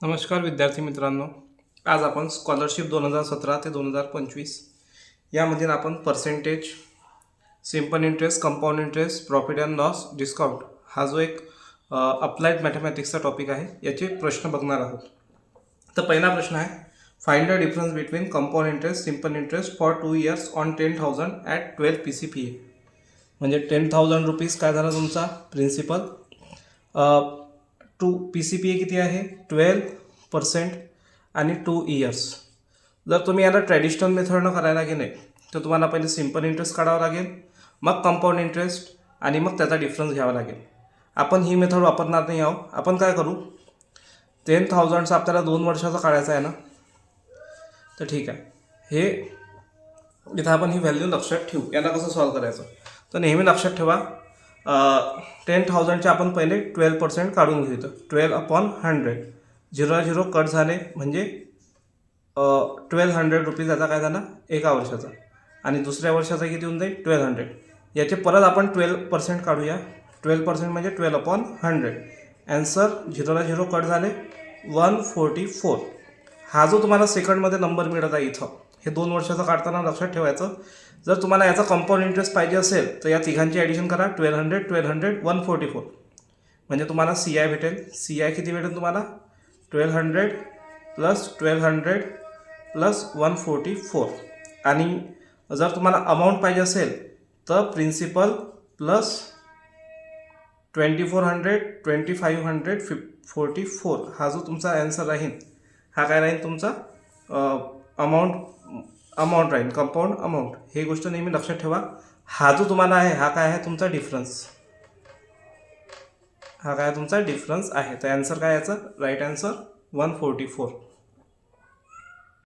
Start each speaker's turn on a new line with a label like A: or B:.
A: नमस्कार विद्यार्थी मित्रांनो, आज आपण स्कॉलरशिप 2017 ते 2025 यामधील आपण percentage, simple interest, compound interest, profit and loss, discount हा जो एक अप्लाइड मॅथमॅटिक्सचा टॉपिक आहे याचे प्रश्न बघणार आहोत. तर पहिला प्रश्न आहे, find the difference between compound interest, simple interest for 2 years on 10,000 at 12 PCPA. म्हणजे 10,000 रुपीज काय झाला तुमचा प्रिन्सिपल, टू PCPA किती आहे 12% आणि 2 years. जर तुम्ही याला ट्रॅडिशनल मेथडनं करायला गेले तर तुम्हाला पहिले सिम्पल इंटरेस्ट काढावं लागेल, मग कंपाऊंड इंटरेस्ट आणि मग त्याचा डिफरन्स घ्यावा लागेल. आपण ही मेथड वापरणार नाही आहोत. आपण काय करू, 10,000चा आपल्याला 2 वर्षाचा काढायचा आहे ना, तर ठीक आहे. हे इथं आपण ही व्हॅल्यू लक्षात ठेवू. याला कसं सॉल्व करायचं तर नेहमी लक्षात ठेवा, 10,000चे आपण पहिले 12% काढून घेऊ. तर 12/100, 0 कट झाले म्हणजे 1,200 रुपीज याचा काय झाला एका वर्षाचा, आणि दुसऱ्या वर्षाचा किती होऊन जाईल 1,200. याचे परत आपण 12% काढूया. 12% म्हणजे 12/100. ॲन्सर 0 कट झाले 144. हा जो तुम्हाला सेकंडमध्ये नंबर मिळत आहे इथं, हे 2 वर्षाचं काढताना लक्षात ठेवायचं. जर तुम्हाला याचा कंपाऊंड इंटरेस्ट पाहिजे असेल तर या तिघांची ॲडिशन करा, 1,200 144, म्हणजे तुम्हाला CI भेटेल. CI किती भेटेल तुम्हाला 1,200 प्लस 1,200 प्लस 144. आणि जर तुम्हाला अमाऊंट पाहिजे असेल तर प्रिन्सिपल प्लस 2,400 2,500 44. हा जो तुमचा ॲन्सर राहील हा काय राहील तुमचा अमाऊंट राहील, कंपाऊंड अमाऊंट. हे गोष्ट नेहमी लक्षात ठेवा. हा जो तुम्हाला आहे हा काय आहे तुमचा डिफरन्स, हा काय तुमचा डिफरन्स आहे. तर ॲन्सर काय याचा राईट ॲन्सर 144.